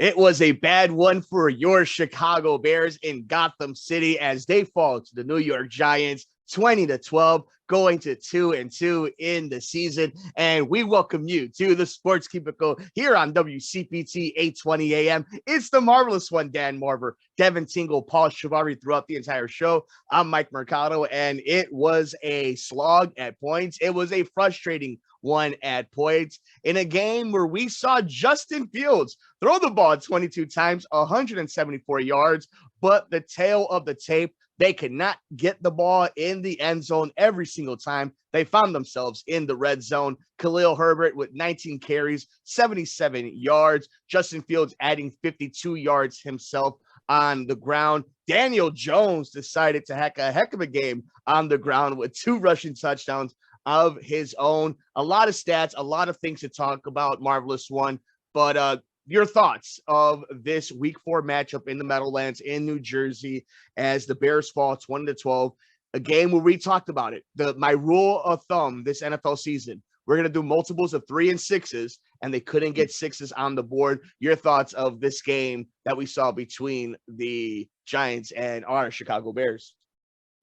It was a bad one for your Chicago Bears in Gotham City as they fall to the New York Giants 20-12, going to 2-2 in the season. And we welcome you to the Sports Cubicle here on WCPT 820 AM. It's the marvelous one, Dan Marver, Devin Tingle, Paul Chivari throughout the entire show. I'm Mike Mercado, and it was a slog at points. It was a frustrating one at points in a game where we saw Justin Fields throw the ball 22 times, 174 yards, but the tail of the tape, they could not get the ball in the end zone every single time they found themselves in the red zone. Khalil Herbert with 19 carries, 77 yards. Justin Fields adding 52 yards himself on the ground. Daniel Jones decided to heck of a game on the ground with 2 rushing touchdowns of his own. A lot of stats, a lot of things to talk about. Marvelous one. But your thoughts of this week 4 matchup in the Meadowlands in New Jersey as the Bears fall 20-12, a game where we talked about it. My rule of thumb this NFL season, we're going to do multiples of 3 and 6s, and they couldn't get 6s on the board. Your thoughts of this game that we saw between the Giants and our Chicago Bears?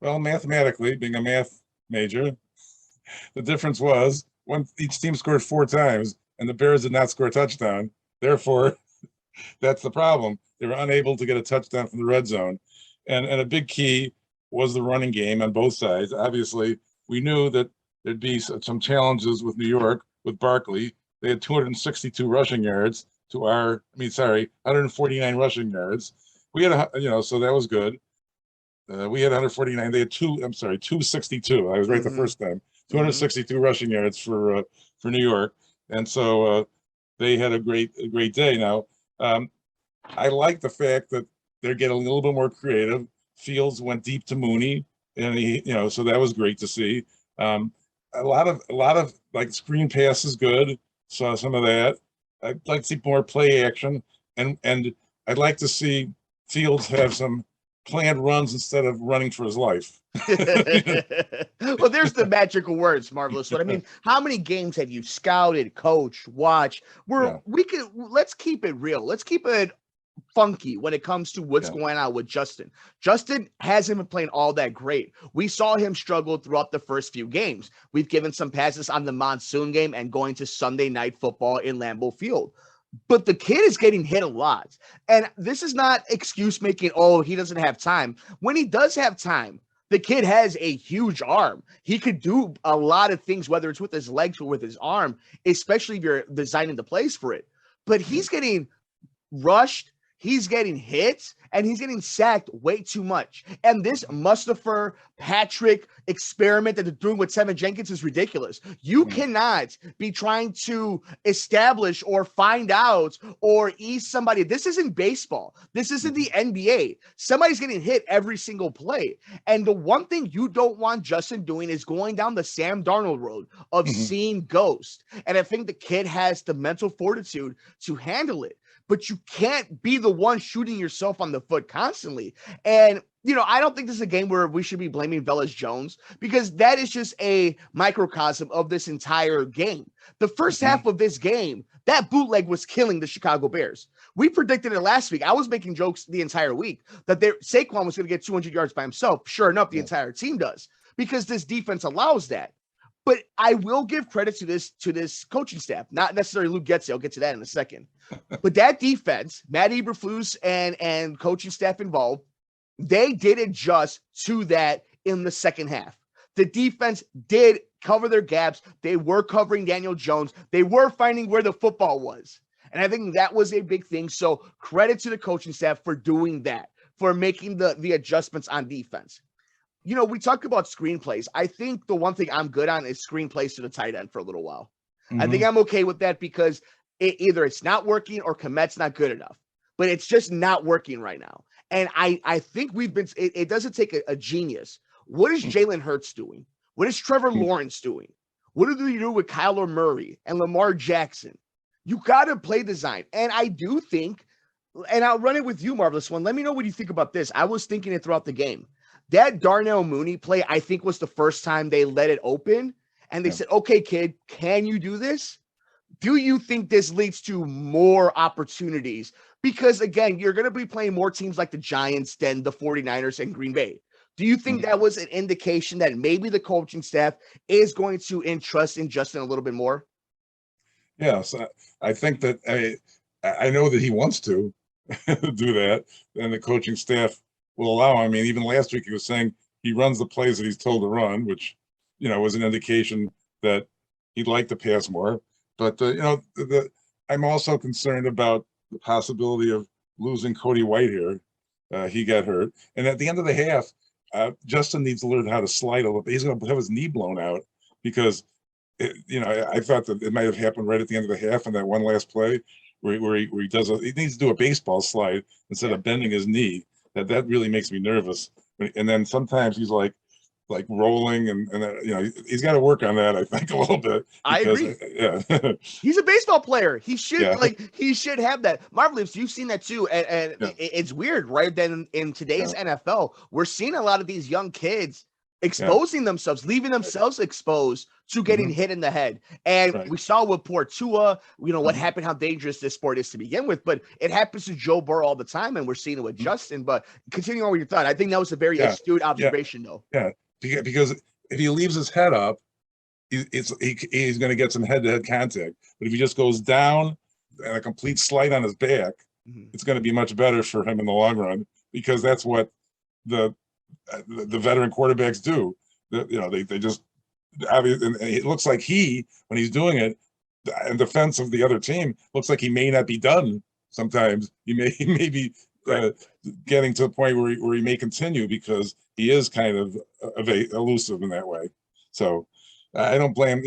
Well, mathematically, being a math major, the difference was when each team scored 4 times and the Bears did not score a touchdown. Therefore, that's the problem. They were unable to get a touchdown from the red zone. And a big key was the running game on both sides. Obviously, we knew that there'd be some challenges with New York, with Barkley. They had 262 rushing yards to 149 rushing yards. We had, so that was good. We had 149. They had 262. I was right the first time. 262 rushing yards for New York. And so they had a great day. Now, I like the fact that they're getting a little bit more creative. Fields went deep to Mooney, and so that was great to see. A lot of like screen passes, good. Saw some of that. I'd like to see more play action, and I'd like to see Fields have some planned runs instead of running for his life. Well, there's the magical words, marvelous. But I mean, how many games have you scouted, coached, watched? Let's keep it real. Let's keep it funky when it comes to what's going on with Justin. Justin hasn't been playing all that great. We saw him struggle throughout the first few games. We've given some passes on the monsoon game and going to Sunday Night Football in Lambeau Field. But the kid is getting hit a lot. And this is not excuse making, he doesn't have time. When he does have time, the kid has a huge arm. He could do a lot of things, whether it's with his legs or with his arm, especially if you're designing the plays for it. But he's getting rushed, he's getting hit, and he's getting sacked way too much. And this Mustapher Patrick experiment that they're doing with Tevin Jenkins is ridiculous. You cannot be trying to establish or find out or ease somebody. This isn't baseball. This isn't the NBA. Somebody's getting hit every single play. And the one thing you don't want Justin doing is going down the Sam Darnold road of seeing ghosts. And I think the kid has the mental fortitude to handle it. But you can't be the one shooting yourself on the foot constantly. And, I don't think this is a game where we should be blaming Velus Jones, because that is just a microcosm of this entire game. The first half of this game, that bootleg was killing the Chicago Bears. We predicted it last week. I was making jokes the entire week that Saquon was going to get 200 yards by himself. Sure enough, the entire team does, because this defense allows that. But I will give credit to this coaching staff, not necessarily Luke Getsy. I'll get to that in a second. But that defense, Matt Eberflus and coaching staff involved, they did adjust to that in the second half. The defense did cover their gaps. They were covering Daniel Jones. They were finding where the football was. And I think that was a big thing. So credit to the coaching staff for doing that, for making the adjustments on defense. We talked about screenplays. I think the one thing I'm good on is screenplays to the tight end for a little while. I think I'm okay with that because either it's not working or Komet's not good enough. But it's just not working right now. And I think it doesn't take a genius. What is Jalen Hurts doing? What is Trevor Lawrence doing? What do you do with Kyler Murray and Lamar Jackson? You got to play design. And I do think, and I'll run it with you, Marvelous One. Let me know what you think about this. I was thinking it throughout the game. That Darnell Mooney play, I think, was the first time they let it open. And they said, okay, kid, can you do this? do you think this leads to more opportunities? Because again, you're going to be playing more teams like the Giants than the 49ers and Green Bay. Do you think that was an indication that maybe the coaching staff is going to entrust in Justin a little bit more? Yes, I think that I know that he wants to do that, and the coaching staff will allow him. I mean, even last week he was saying he runs the plays that he's told to run, which, was an indication that he'd like to pass more. But, I'm also concerned about the possibility of losing Cody Whitehair. He got hurt. And at the end of the half, Justin needs to learn how to slide a little bit. He's going to have his knee blown out because, I thought that it might have happened right at the end of the half in that one last play where he needs to do a baseball slide instead of bending his knee. That really makes me nervous. And then sometimes he's like rolling and he's got to work on that, I think, a little bit. I agree. Yeah. He's a baseball player. He should he should have that. Marvelous, you've seen that too. And it's weird, right? Then in today's NFL, we're seeing a lot of these young kids exposing themselves, leaving themselves exposed to getting hit in the head. And we saw with poor Tua, what happened, how dangerous this sport is to begin with, but it happens to Joe Burrow all the time, and we're seing it with Justin. But continuing on with your thought, I think that was a very astute observation, though. Yeah, because if he leaves his head up, he's going to get some head-to-head contact. But if he just goes down and a complete slide on his back, it's going to be much better for him in the long run, because that's what the veteran quarterbacks do. They just obviously, and it looks like when he's doing it in defense of the other team, looks like he may not be done. Sometimes he may be getting to a point where he may continue, because he is kind of elusive in that way. So I don't blame.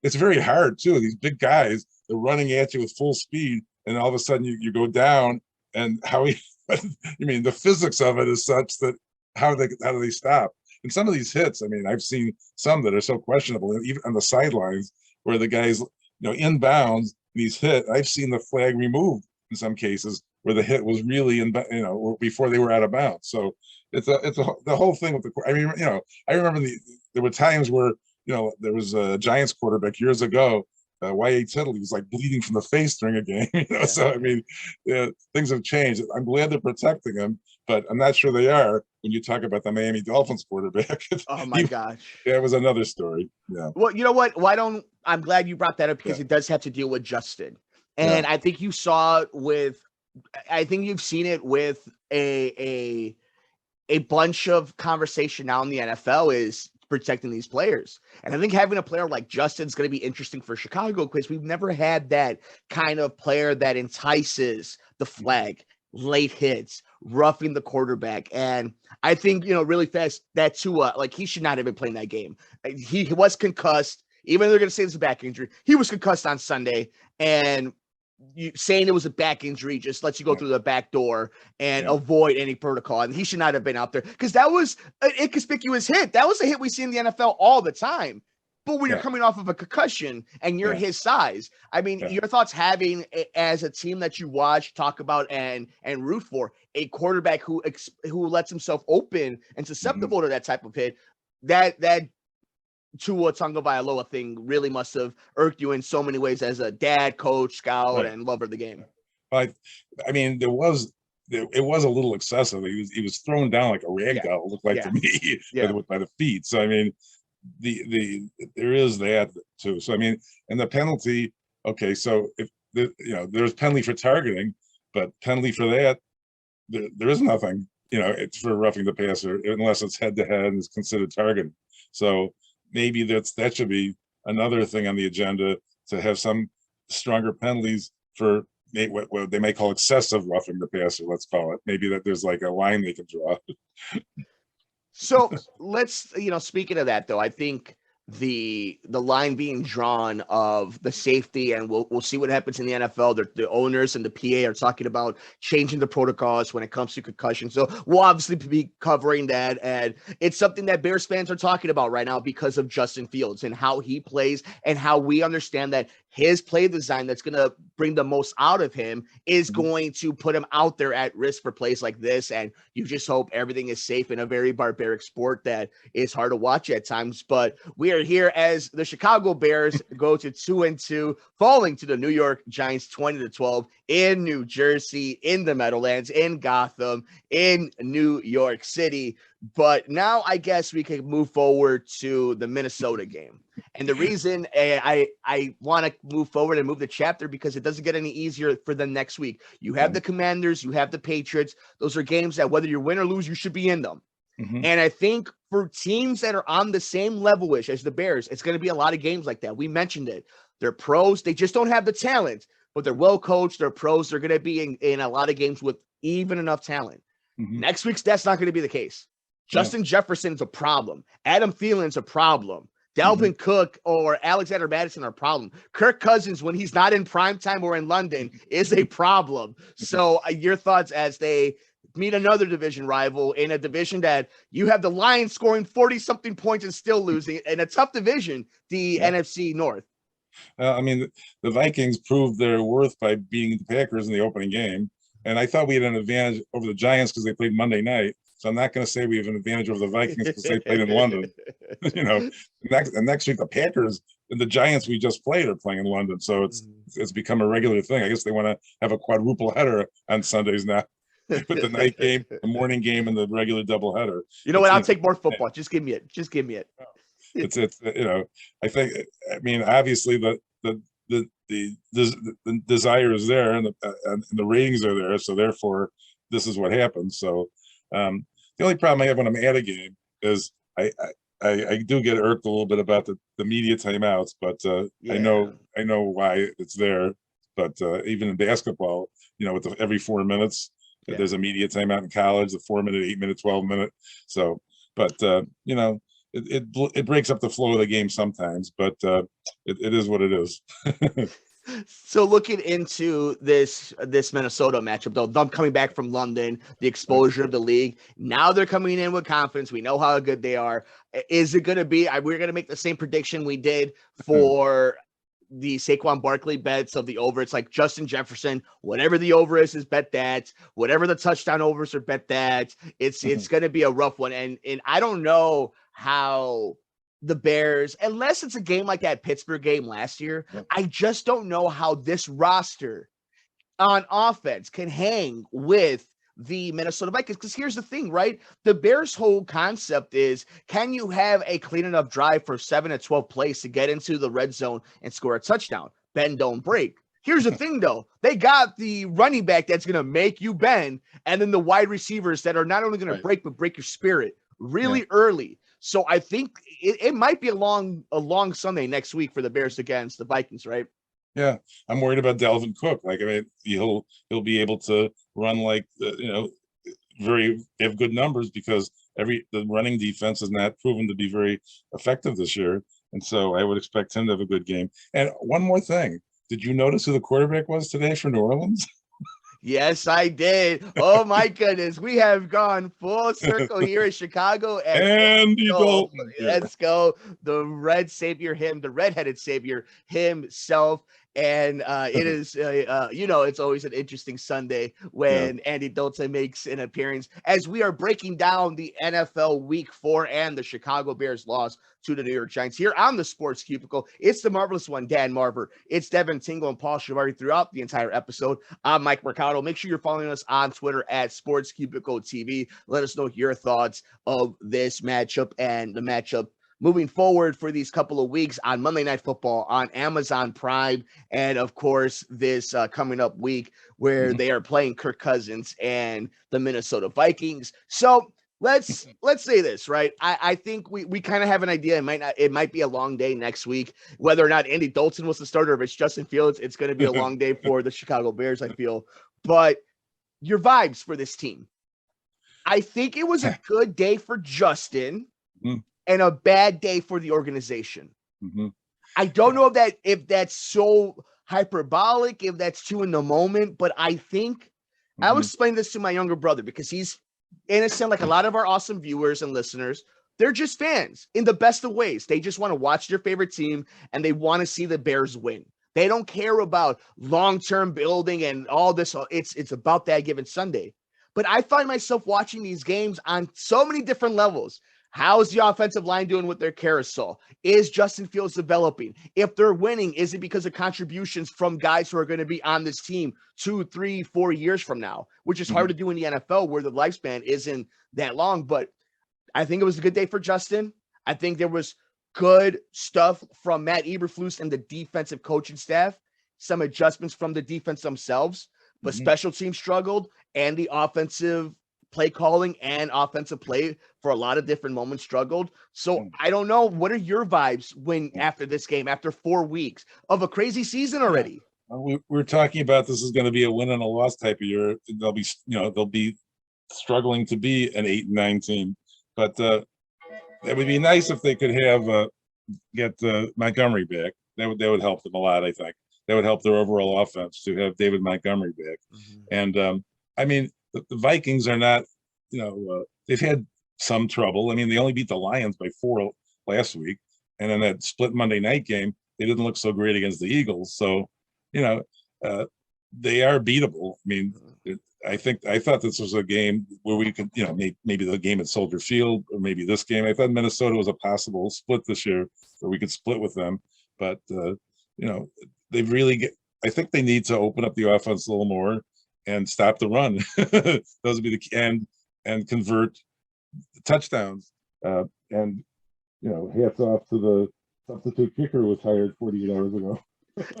It's very hard too. These big guys, they're running at you with full speed, and all of a sudden you go down. And the physics of it is such that how do they stop? And some of these hits, I've seen some that are so questionable, even on the sidelines, where the guys, inbounds, and he's hit. I've seen the flag removed in some cases where the hit was really before they were out of bounds. So it's the whole thing with I remember there were times where there was a Giants quarterback years ago, Y.A. Tittle. He was like bleeding from the face during a game. So things have changed. I'm glad they're protecting him, but I'm not sure they are when you talk about the Miami Dolphins quarterback. Oh my gosh. That was another story. Yeah. Well, you know what? I'm glad you brought that up, because it does have to deal with Justin. And I think you saw it I think you've seen it with a bunch of conversation now in the NFL is protecting these players. And I think having a player like Justin's going to be interesting for Chicago, because we've never had that kind of player that entices the flag, late hits, roughing the quarterback. And I think, really fast, that Tua, he should not have been playing that game. He was concussed, even though they're going to say it's a back injury. He was concussed on Sunday, and saying it was a back injury just lets you go through the back door and avoid any protocol. And he should not have been out there, because that was an inconspicuous hit. That was a hit we see in the NFL all the time. But when you're coming off of a concussion and you're his size, your thoughts having, as a team that you watch, talk about, and root for, a quarterback who lets himself open and susceptible to that type of hit, that Tua Tagovailoa thing really must have irked you in so many ways as a dad, coach, scout, and lover of the game. It was a little excessive. He was thrown down like a rag doll, it looked like to me, by the feet. So there is that too. So and the penalty. Okay, so if there's penalty for targeting, but penalty for that, there is nothing. It's for roughing the passer unless it's head to head and is considered targeting. So maybe that should be another thing on the agenda, to have some stronger penalties for what they may call excessive roughing the passer. Let's call it. Maybe that there's like a line they can draw. So let's, speaking of that though, I think the line being drawn of the safety, and we'll see what happens in the NFL. The owners and the PA are talking about changing the protocols when it comes to concussion. So we'll obviously be covering that, and it's something that Bears fans are talking about right now because of Justin Fields and how he plays, and how we understand that his play design that's going to bring the most out of him is going to put him out there at risk for plays like this. And you just hope everything is safe in a very barbaric sport that is hard to watch at times. But we are here as the Chicago Bears go to 2-2, falling to the New York Giants 20-12 in New Jersey, in the Meadowlands, in Gotham, in New York City. But now I guess we can move forward to the Minnesota game. And the reason I want to move forward and move the chapter because it doesn't get any easier for them next week. You have the Commanders, you have the Patriots. Those are games that whether you win or lose, you should be in them. And I think for teams that are on the same level-ish as the Bears, it's going to be a lot of games like that. We mentioned it. They're pros. They just don't have the talent, but they're well coached. They're pros. They're going to be in a lot of games with even enough talent. Next week's, that's not going to be the case. Justin Jefferson's a problem. Adam Thielen's a problem. Dalvin Cook or Alexander Madison are a problem. Kirk Cousins, when he's not in primetime or in London, is a problem. So your thoughts as they meet another division rival in a division that you have the Lions scoring 40-something points and still losing in a tough division, the NFC North. I mean, the Vikings proved their worth by beating the Packers in the opening game. And I thought we had an advantage over the Giants because they played Monday night. So I'm not going to say we have an advantage over the Vikings because they played in London. Next week, the Packers and the Giants we just played are playing in London. So it's become a regular thing. I guess they want to have a quadruple header on Sundays now with the night game, the morning game, and the regular double header. You know what? I'll take more football. Just give me it. Just give me it. I think, I mean, obviously the desire is there and the ratings are there. So therefore, this is what happens. So the only problem I have when I'm at a game is I do get irked a little bit about the media timeouts, but I know why it's there. But even in basketball, with every 4 minutes, there's a media timeout in college, the 4-minute, 8-minute, 12-minute. So, but it breaks up the flow of the game sometimes, but it is what it is. So looking into this Minnesota matchup, though, them coming back from London, the exposure of the league, now they're coming in with confidence. We know how good they are. Is it going to be, we're going to make the same prediction we did for the Saquon Barkley bets of the over. It's like Justin Jefferson, whatever the over is bet that. Whatever the touchdown overs are, bet that. It's going to be a rough one. And I don't know how the Bears, unless it's a game like that Pittsburgh game last year, I just don't know how this roster on offense can hang with the Minnesota Vikings. Because here's the thing, right? The Bears' whole concept is, can you have a clean enough drive for 7 to 12 plays to get into the red zone and score a touchdown? Bend, don't break. Here's the thing, though. They got the running back that's going to make you bend, and then the wide receivers that are not only going to break, but break your spirit really early. So I think it might be a long Sunday next week for the Bears against the Vikings, right? Yeah, I'm worried about Dalvin Cook. Like, I mean, he'll be able to run have good numbers because the running defense is not proven to be very effective this year, and so I would expect him to have a good game. And one more thing, did you notice who the quarterback was today for New Orleans? Yes, I did. Oh my goodness, we have gone full circle here in Chicago. And let's go. The redheaded savior himself. And it is, it's always an interesting Sunday when Andy Dalton makes an appearance as we are breaking down the NFL Week 4 and the Chicago Bears loss to the New York Giants here on the Sports Cubicle. It's the marvelous one, Dan Marver. It's Devin Tingle and Paul Chivari throughout the entire episode. I'm Mike Mercado. Make sure you're following us on Twitter at Sports Cubicle TV. Let us know your thoughts of this matchup and the matchup moving forward for these couple of weeks on Monday Night Football on Amazon Prime. And of course, this coming up week where they are playing Kirk Cousins and the Minnesota Vikings. So let's say this, right? I think we kind of have an idea. It might be a long day next week, whether or not Andy Dalton was the starter, if it's Justin Fields, it's going to be a long day for the Chicago Bears, I feel. But your vibes for this team. I think it was a good day for Justin. And a bad day for the organization. I don't know if that's so hyperbolic, if that's too in the moment, but I think I'll explain this to my younger brother because he's innocent, like a lot of our awesome viewers and listeners. They're just fans in the best of ways. They just want to watch their favorite team and they want to see the Bears win. They don't care about long-term building and all this. It's about that given Sunday. But I find myself watching these games on so many different levels. How's the offensive line doing with their carousel? Is Justin Fields developing? If they're winning, is it because of contributions from guys who are going to be on this team 2, 3, 4 years from now, which is hard to do in the NFL where the lifespan isn't that long. But I think it was a good day for Justin. I think there was good stuff from Matt Eberflus and the defensive coaching staff, some adjustments from the defense themselves, but special teams struggled, and the offensive play calling and offensive play for a lot of different moments struggled. So I don't know. What are your vibes when after this game, after 4 weeks of a crazy season already? We're talking about this is going to be a win and a loss type of year. They'll be struggling to be an 8-9 team, but it would be nice if they could have get Montgomery back. That would help them a lot. I think that would help their overall offense to have David Montgomery back. And I mean, the Vikings are not, they've had some trouble. I mean, they only beat the Lions by 4 last week, and then that split Monday night game, they didn't look so great against the Eagles. So, they are beatable. I mean, I thought this was a game where we could, maybe the game at Soldier Field, or maybe this game. I thought Minnesota was a possible split this year where we could split with them. But, they've really I think they need to open up the offense a little more and stop the run. Those would be the key, and convert touchdowns. And, hats off to the substitute kicker who was hired 48 hours ago.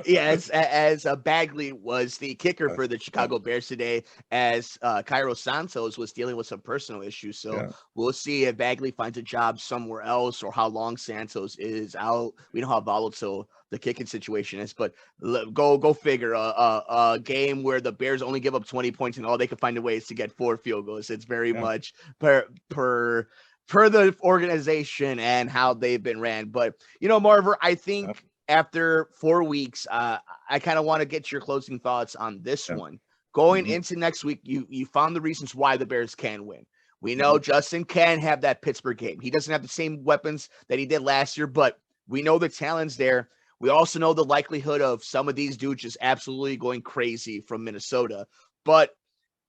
Yes, as Bagley was the kicker for the Chicago Bears today, as Cairo Santos was dealing with some personal issues. So we'll see if Bagley finds a job somewhere else or how long Santos is out. We know how volatile the kicking situation is, but go figure. A game where the Bears only give up 20 points and all they can find a way is to get 4 field goals. It's very much per the organization and how they've been ran. But, Marver, I think after 4 weeks, I kind of want to get your closing thoughts on this one. Going into next week, you found the reasons why the Bears can win. We know Justin can have that Pittsburgh game. He doesn't have the same weapons that he did last year, but we know the talent's there. We also know the likelihood of some of these dudes just absolutely going crazy from Minnesota. But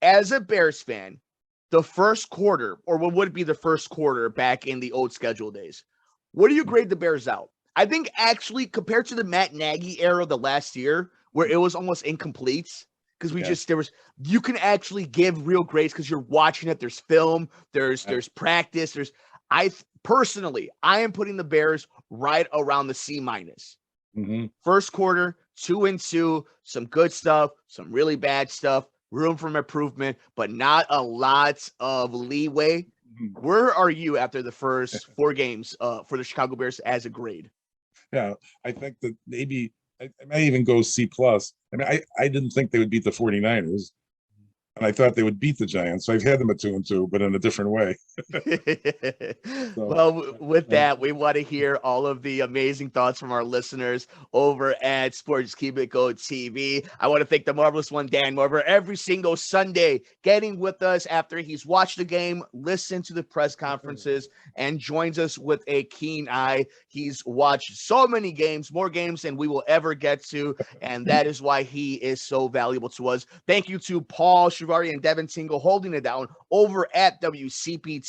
as a Bears fan, the first quarter, or what would be the first quarter back in the old schedule days, what do you grade the Bears out? I think actually compared to the Matt Nagy era the last year, where it was almost incomplete, because you can actually give real grades because you're watching it. There's film, there's practice. I am putting the Bears right around the C-. First quarter, 2-2, some good stuff, some really bad stuff, room for improvement, but not a lot of leeway. Where are you after the first 4 games for the Chicago Bears as a grade? Yeah, I think that maybe I might even go C+. I mean, I didn't think they would beat the 49ers, and I thought they would beat the Giants. So I've had them at 2-2, but in a different way. Well, with that, we want to hear all of the amazing thoughts from our listeners over at Sports Cubicle TV. I want to thank the marvelous one, Dan Marver, every single Sunday getting with us after he's watched the game, listened to the press conferences, and joins us with a keen eye. He's watched so many games, more games than we will ever get to, and that is why he is so valuable to us. Thank you to Paul, Chivari, and Devin Tingle holding it down over at WCPT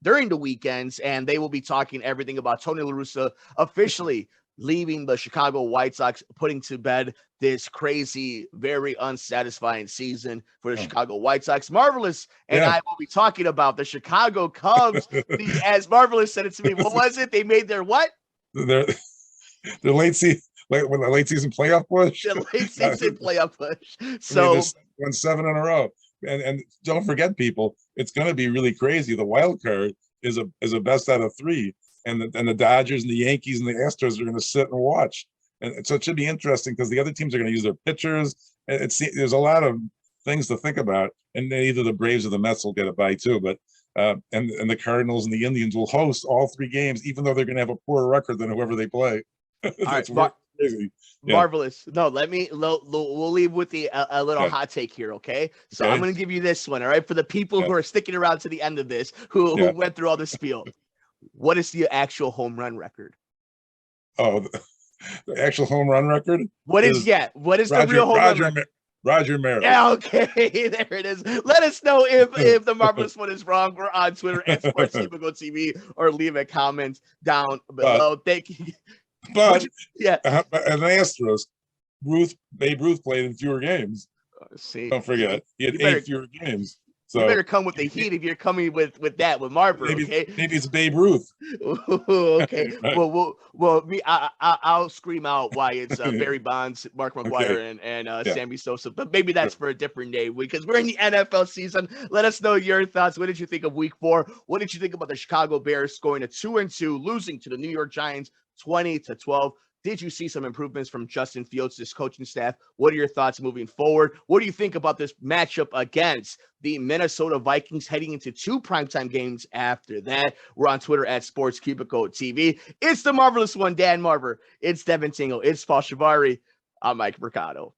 during the weekends, and they will be talking everything about Tony La Russa officially leaving the Chicago White Sox, putting to bed this crazy, very unsatisfying season for the Chicago White Sox. Marvelous and I will be talking about the Chicago Cubs. As Marvelous said it to me, what was it? They made their what? Their late season. When the late season playoff push, the late season playoff push. So won 7 in a row, and don't forget, people, it's going to be really crazy. The wild card is a best out of 3, and the Dodgers and the Yankees and the Astros are going to sit and watch, and so it should be interesting because the other teams are going to use their pitchers. And there's a lot of things to think about, and either the Braves or the Mets will get a bye too, but. And the Cardinals and the Indians will host all 3 games, even though they're going to have a poorer record than whoever they play. That's crazy. Marvelous. No, we'll leave with a little hot take here, okay? So I'm going to give you this one, all right? For the people who are sticking around to the end of this, who went through all the spiel. What is the actual home run record? Oh, The actual home run record. What is the real home run record? Roger Maris. Yeah, okay, there it is. Let us know if the Marvelous One is wrong. We're on Twitter at Sports Cubicle TV, or leave a comment down below. Thank you. But yeah, an asterisk. Babe Ruth played in fewer games. See, don't forget, he had 8 fewer games. So you better come with the heat if you're coming with Marver. Okay, maybe it's Babe Ruth. Okay, I'll scream out why it's Barry Bonds, Mark McGwire, and Sammy Sosa, but maybe that's for a different day because we're in the NFL season. Let us know your thoughts. What did you think of Week 4? What did you think about the Chicago Bears scoring a 2-2, losing to the New York Giants 20-12? Did you see some improvements from Justin Fields, this coaching staff? What are your thoughts moving forward? What do you think about this matchup against the Minnesota Vikings heading into 2 primetime games after that? We're on Twitter at Sports Cubicle TV. It's the Marvelous One, Dan Marver. It's Devin Tingle. It's Chivari. I'm Mike Mercado.